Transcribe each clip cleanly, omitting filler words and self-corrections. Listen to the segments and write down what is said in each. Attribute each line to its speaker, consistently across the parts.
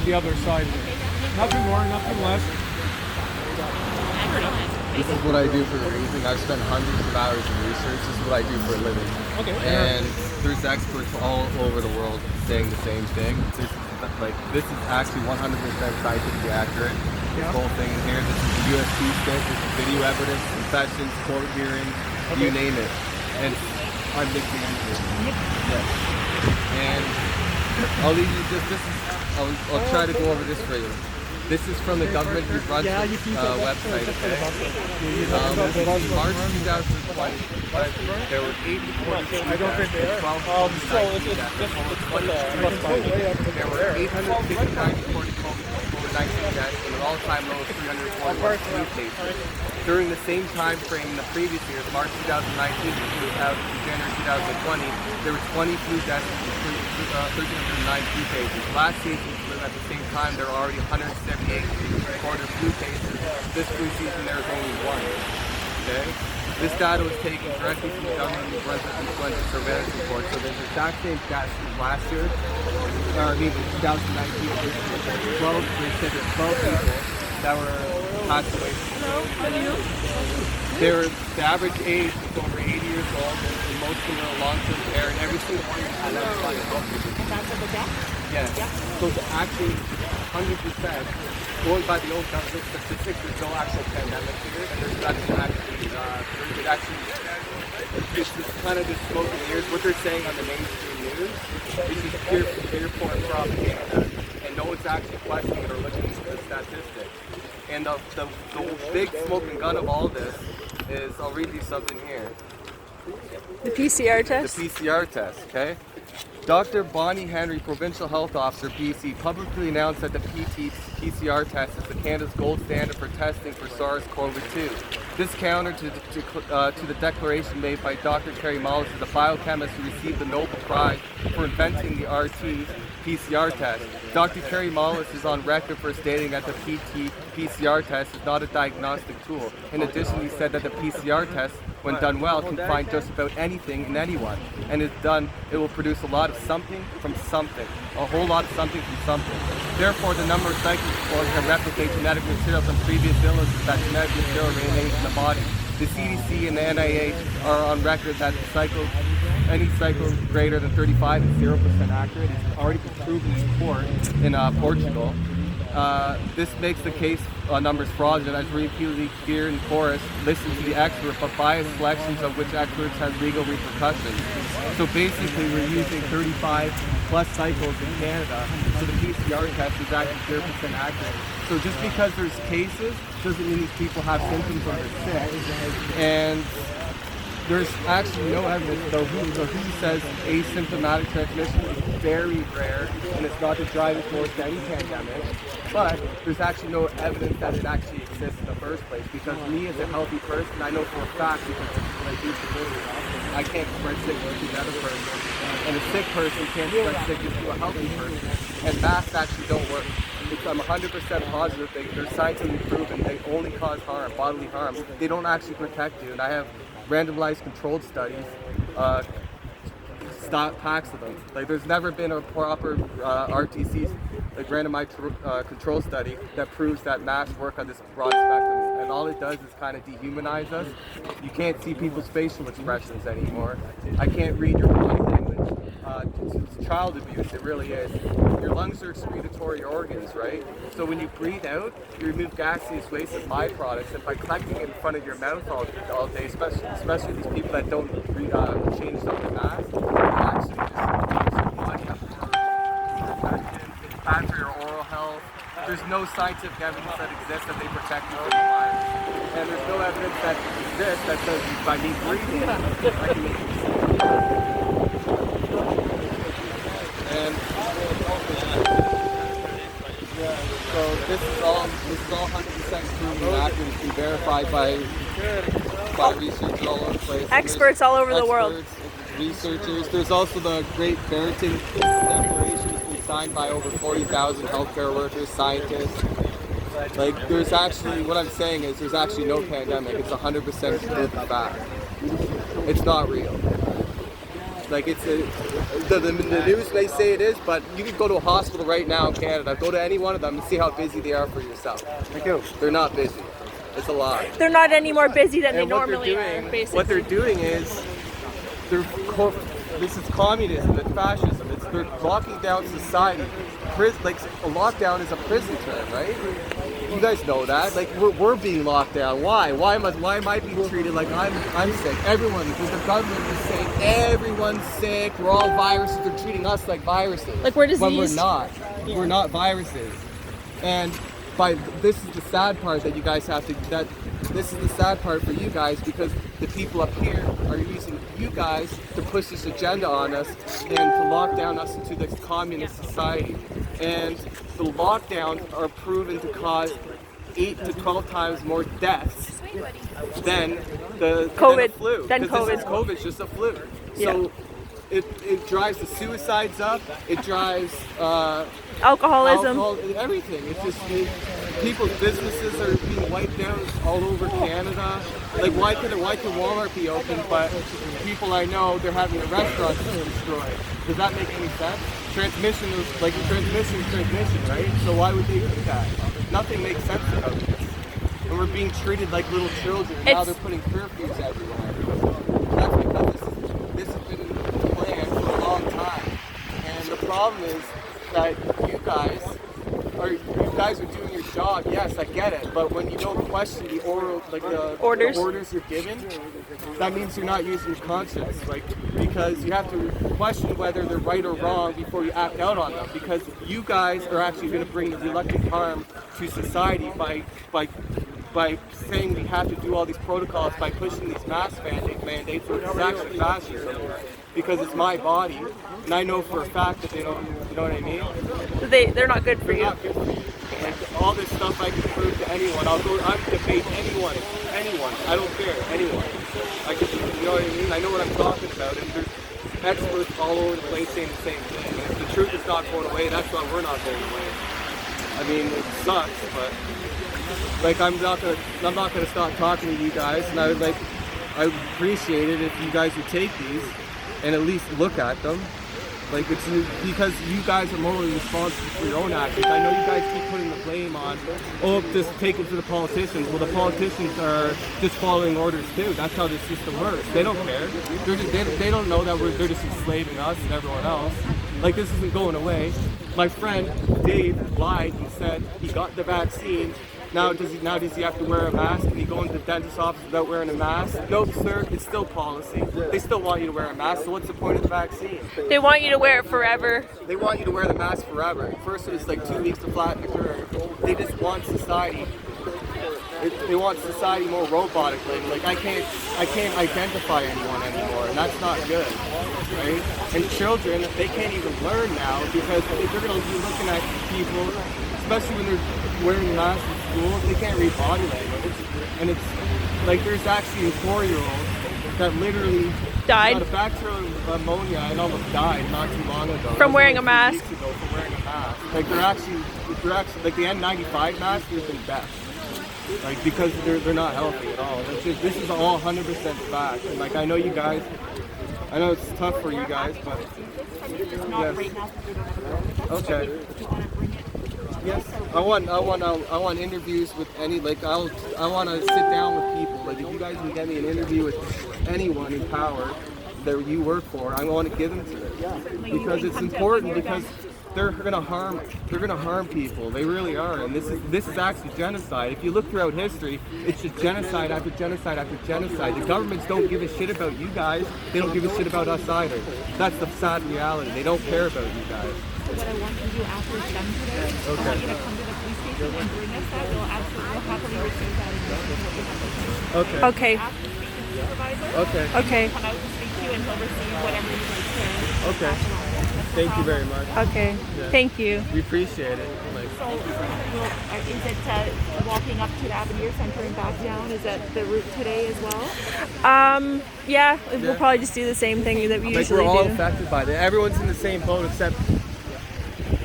Speaker 1: the other side of it. Nothing more, nothing less.
Speaker 2: This is what I do for a reason. I've spent hundreds of hours in research. This is what I do for a living.
Speaker 1: Okay.
Speaker 2: And there's experts all over the world saying the same thing. This is actually 100% scientifically accurate. This whole thing in here. This is the USB stick. This is video evidence, confessions, court hearings, you name it. And I'm mixing into it. Yes. And I'll leave you just this. I'll try to go over this for you. This is from the government website, okay? March 2020, there were 8 reported flu deaths, 12 COVID-19 deaths. There were 869 reported COVID-19 deaths, and an all-time low of 341 flu cases. During the same time frame in the previous years, March 2019 to January 2020, there were 20 flu deaths and 1,309 flu cases. Last season, at the same time, there were already 178 recorded flu cases. This flu season, there was only 1. Okay? This data was taken directly from the government influenza surveillance report. So there's the exact same stats from last year, or I mean 2019. 12, they said there's 12 people that were passed away from the average age was over 80 years old, and most of them were long-term care, and every single one had identified a health condition.
Speaker 3: And that's of the death?
Speaker 2: Yes. Yeah. So it's actually 100%, going by the old government statistics, there's no actual pandemic here, and there's it's just kind of just smoke and mirrors. What they're saying on the mainstream news is just pure propaganda, and no one's actually questioning it or looking into the statistics. And the big smoking gun of all this is, I'll read you something here.
Speaker 4: The PCR test?
Speaker 2: The PCR test, okay? Dr. Bonnie Henry, Provincial Health Officer, BC, publicly announced that the PCR test is the Canada's gold standard for testing for SARS-CoV-2. This counter to the declaration made by Dr. Kary Mullis, the biochemist who received the Nobel Prize for inventing the RT-PCR test. Dr. Kary Mullis is on record for stating that the PCR test is not a diagnostic tool. In addition, he said that the PCR test, when done well, can find just about anything in anyone. And it will produce a lot of something from something. A whole lot of something from something. Therefore, the number of cycles performed can replicate genetic material from previous illnesses that genetic material remains in the body. The CDC and the NIH are on record that any cycle greater than 35 is 0% accurate. It's already been proven in court in Portugal. This makes the case numbers fraudulent, as repeatedly hear in chorus, listen to the expert, but biased selections of which experts has legal repercussions. So basically, we're using 35 plus cycles in Canada, so the PCR test is actually 0% accurate. So just because there's cases doesn't mean these people have symptoms or they're sick. And there's actually no evidence, though who says asymptomatic transmission is very rare and it's not the driving force to any pandemic, but there's actually no evidence that it actually exists in the first place, because me as a healthy person, I know for a fact, because what I do for living, I can't spread sickness to another person, and a sick person can't spread sickness to a healthy person, and masks actually don't work. I'm 100% positive they're scientifically proven they only cause harm, bodily harm. They don't actually protect you, and I have randomized controlled studies, packs of them. Like, there's never been a proper RTC, like randomized control study that proves that masks work on this broad spectrum. And all it does is kind of dehumanize us. You can't see people's facial expressions anymore. I can't read your body language. It's child abuse, it really is. Your lungs are excretory organs, right? So when you breathe out, you remove gaseous waste as byproducts, and by collecting it in front of your mouth all day, especially these people that don't change their mask, actually just your body has it's bad for your oral health. There's no scientific evidence that exists that they protect you from the virus. And there's no evidence that exists that says by me breathing, I can make you sick. And so this is all 100% proven accurate. It's been verified by researchers all over the place.
Speaker 4: Experts all over the world.
Speaker 2: Researchers. There's also the Great Barrington Declaration. It's been signed by over 40,000 healthcare workers, scientists. Like, there's actually, what I'm saying is there's actually no pandemic. It's 100% proven fact. It's not real. Like the news may say it is, but you could go to a hospital right now in Canada, go to any one of them and see how busy they are for yourself.
Speaker 1: Thank you.
Speaker 2: They're not busy. It's a lie.
Speaker 4: They're not any more busy than they
Speaker 2: And what
Speaker 4: normally
Speaker 2: they're
Speaker 4: are,
Speaker 2: doing,
Speaker 4: basically.
Speaker 2: what they're doing is, this is communism, it's fascism. They're locking down society. Like a lockdown is a prison term, right? You guys know that. Like we're being locked down. Why? Why am I being treated like I'm sick? Everyone, because the government is saying everyone's sick. We're all viruses. They're treating us like viruses.
Speaker 4: Like we're
Speaker 2: When we're
Speaker 4: diseased.
Speaker 2: not. We're not viruses. And this is the sad part that you guys have to. This is the sad part for you guys, because the people up here are using you guys to push this agenda on us and to lock down us into this communist society. And the lockdowns are proven to cause 8 to 12 times more deaths than the
Speaker 4: COVID.
Speaker 2: flu.
Speaker 4: Than
Speaker 2: 'Cause this is
Speaker 4: COVID.
Speaker 2: COVID's just a flu.
Speaker 4: Yeah.
Speaker 2: So it drives the suicides up. It drives
Speaker 4: Alcoholism.
Speaker 2: alcohol, everything. It's just people's businesses are being wiped out all over Canada. Like why could Walmart be open, but people I know, they're having a restaurant destroyed? Does that make any sense? Transmission, right? So why would they do that? Nothing makes sense about this. And we're being treated like little children. Now
Speaker 4: It's-
Speaker 2: they're putting curfews everywhere. That's because this has been planned for a long time. And the problem is that you guys are doing your job. Yes, I get it. But when you don't question the
Speaker 4: Orders.
Speaker 2: the orders you're given, that means you're not using your conscience. Because you have to question whether they're right or wrong before you act out on them. Because you guys are actually going to bring the reluctant harm to society by saying we have to do all these protocols, by pushing these mask mandates, which is actually fascism. Because it's my body, and I know for a fact that they don't. You know what I mean?
Speaker 4: They're not good for
Speaker 2: They're
Speaker 4: you.
Speaker 2: not good for you. Like all this stuff I can prove to anyone. I'll debate anyone. I don't care. Anyone. I can, you know what I mean? I know what I'm talking about, and there's experts all over the place saying the same thing. And if the truth is not going away, that's why we're not going away. I mean, it sucks, but like I'm not gonna stop talking to you guys, and I appreciate it if you guys would take these and at least look at them. Like it's because you guys are morally responsible for your own actions. I know you guys keep putting the blame on, just take it to the politicians. Well, the politicians are just following orders too. That's how the system works. They don't care. They don't know that they're just enslaving us and everyone else. Like this isn't going away. My friend Dave lied and said he got the vaccine. Now does he have to wear a mask? Can he go into the dentist's office without wearing a mask? No, sir. It's still policy. They still want you to wear a mask. So what's the point of the vaccine?
Speaker 4: They want you to wear it forever.
Speaker 2: They want you to wear the mask forever. First it was like 2 weeks to flatten the curve. They just want society. They want society more robotically. Like I can't identify anyone anymore, and that's not good, right? And children, they can't even learn now because they're gonna be looking at people, especially when they're wearing masks in school. They can't read body language, and it's like there's actually a 4-year-old that literally
Speaker 4: Died.
Speaker 2: got a bacterial pneumonia and almost died not too long ago.
Speaker 4: From wearing a
Speaker 2: Few
Speaker 4: mask.
Speaker 2: weeks ago from wearing a mask. Like they're actually like the N95 mask. There's been deaths. Like because they're not healthy at all. This is all 100% fact. And like I know you guys, I know it's tough for you guys, but yes. Okay. Yes. I want interviews with any I want to sit down with people. Like if you guys can get me an interview with anyone in power that you work for, I want to give them to them because it's important because. They're gonna harm people. They really are, and this is actually genocide. If you look throughout history, it's just genocide after genocide after genocide. The governments don't give a shit about you guys. They don't give a shit about us either. That's the sad reality. They don't care about you guys.
Speaker 3: What I want you to do after it's done today, I want you to come to the police station and bring us that. We'll happily receive that and
Speaker 2: Okay.
Speaker 4: Okay.
Speaker 3: ask the station supervisor.
Speaker 2: Okay.
Speaker 4: Okay.
Speaker 3: Come out and speak to you and he'll receive whatever you'd like to.
Speaker 2: Okay. Thank you very much.
Speaker 4: Okay.
Speaker 2: Yeah.
Speaker 4: Thank you.
Speaker 2: We appreciate it. Like,
Speaker 3: So, is it walking up to the Avenir Center and back down? Is that the route today as well?
Speaker 4: Yeah,
Speaker 2: Yeah.
Speaker 4: we'll probably just do the same thing that we
Speaker 2: like
Speaker 4: usually
Speaker 2: we're all
Speaker 4: do.
Speaker 2: affected by that. Everyone's in the same boat except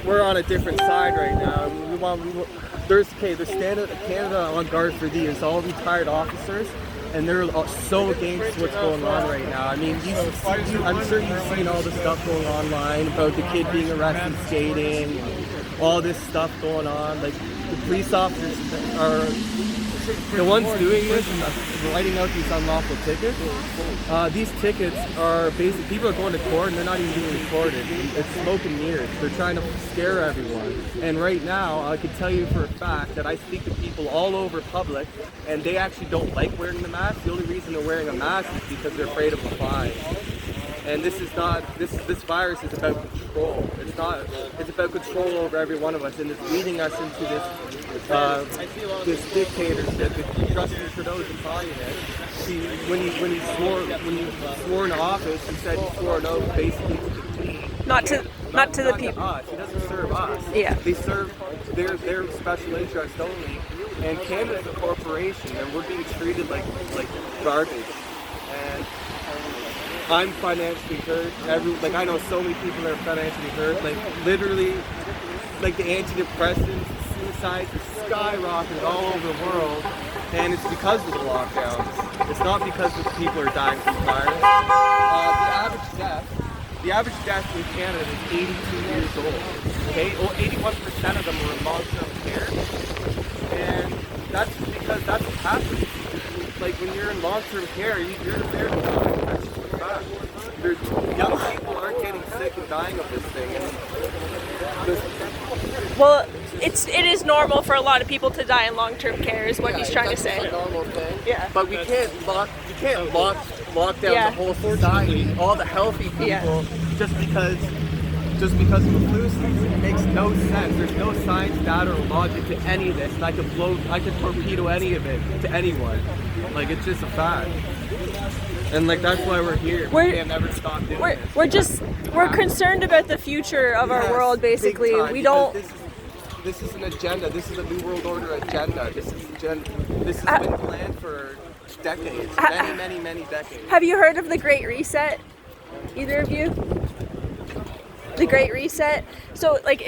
Speaker 2: we're on a different side right now. There's Canada on guard for these. All retired officers. and they're so against what's going on right now. I mean, I'm sure you've seen all the stuff going online about the kid being arrested skating, all this stuff going on. Like, the police officers are the ones doing this and writing out these unlawful tickets. These tickets are basically, people are going to court and they're not even being recorded. It's smoke and mirrors. They're trying to scare everyone. And right now, I can tell you for a fact that I speak to people all over public, and they actually don't like wearing the mask. The only reason they're wearing a mask is because they're afraid of a fine. And this is not, this virus is about control. It's about control over every one of us, and it's leading us into this dictatorship. Justin Trudeau's Italian. When he swore in office, he said he swore an oath basically to the Queen.
Speaker 4: Not to the people.
Speaker 2: Us. He doesn't serve us.
Speaker 4: Yeah.
Speaker 2: They serve their special interest only. And Canada's a corporation, and we're being treated like garbage. And I'm financially hurt. I know so many people that are financially hurt. Like, literally, like, the antidepressants, suicides are skyrocketing all over the world, and it's because of the lockdowns. It's not because the people are dying from the virus. The average death in Canada is 82 years old. Okay, well, 81% of them were in long-term care, and that's because that's what happens. Like, when you're in long-term care, you're there to die. That's just a fact. Young people aren't getting sick and dying of this thing.
Speaker 4: Well, it is normal for a lot of people to die in long-term care, is what he's trying to say.
Speaker 2: It's a normal thing.
Speaker 4: Yeah.
Speaker 2: But we can't lock down the whole society, all the healthy people, just because of the flu season. It makes no sense. There's no science, data, or logic to any of this, and I could torpedo any of it to anyone. Like, it's just a fact. And like, that's why we're here. We can't never stop doing this.
Speaker 4: We're concerned about the future of our world, basically.
Speaker 2: Big time,
Speaker 4: We don't.
Speaker 2: This is an agenda. This is a New World Order agenda. This has been planned for decades, many decades.
Speaker 4: Have you heard of the Great Reset? Either of you? The Great Reset. So, like,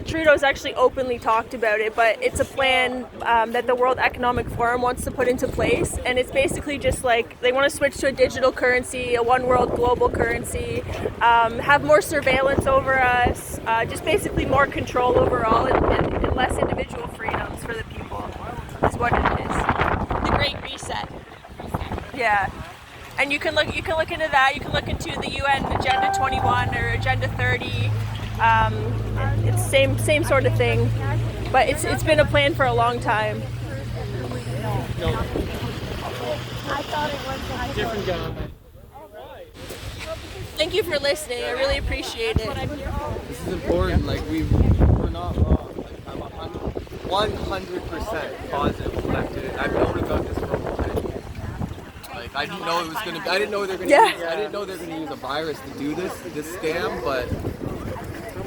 Speaker 4: Trudeau's actually openly talked about it, but it's a plan that the World Economic Forum wants to put into place, and it's basically just like they want to switch to a digital currency, a one world global currency, have more surveillance over us, just basically more control overall, and less individual freedoms for the people, is what it is. The Great Reset. Yeah. And you can look into that. You can look into the UN Agenda 21 or Agenda 30. It's same sort of thing, but it's been a plan for a long time.
Speaker 1: Different guy.
Speaker 4: Thank you for listening. I really appreciate it.
Speaker 2: This is important. Like, we're not wrong. Like, I'm 100% positive elected. I've known about this for a while. Like, I didn't know it was gonna be. I didn't know they're gonna use a virus to do this scam. But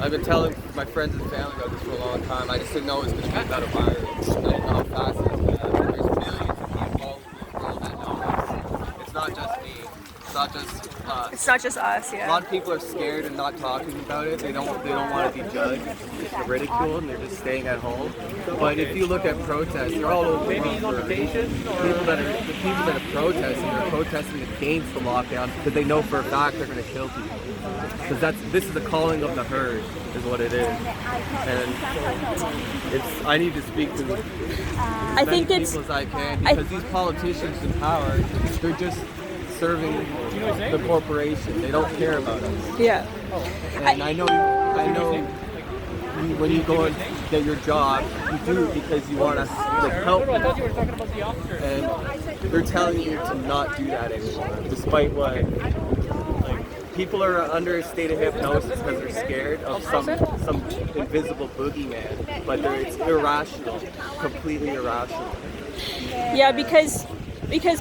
Speaker 2: I've been telling my friends and family about this for a long time. I just didn't know it was gonna be about a virus. I didn't know how fast it was gonna happen. There's millions of people all over the world that know this. It's not just me. It's not just us.
Speaker 4: It's not just us,
Speaker 2: A
Speaker 4: yeah.
Speaker 2: lot of people are scared and not talking about it. They don't want to be judged, ridiculed, and they're just staying at home. But if you look at protests, they're all over the world. The people that are protesting, they're protesting against the lockdown because they know for a fact they're going to kill people. Because this is the calling of the herd, is what it is. And I need to speak to as many people as I can, because these politicians in power, they're just serving the corporation. They don't care about us.
Speaker 4: Yeah.
Speaker 2: And I know when you go and get your job, you do it because you want to help people.
Speaker 1: I thought you were talking about the officer.
Speaker 2: And they're telling you to not do that anymore, despite what, like, people are under a state of hypnosis because they're scared of some invisible boogeyman, but it's irrational, completely irrational.
Speaker 4: Yeah, because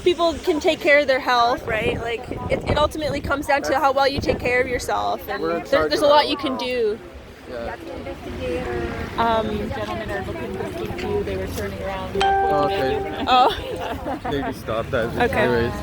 Speaker 4: people can take care of their health, right? Like, it ultimately comes down to how well you take care of yourself, and there's a lot you can do.
Speaker 2: Yeah.
Speaker 3: Gentlemen are looking to speak to you. They were turning around.
Speaker 2: Okay.
Speaker 4: Oh.
Speaker 2: They just stopped that.
Speaker 4: Okay.
Speaker 2: Anyways.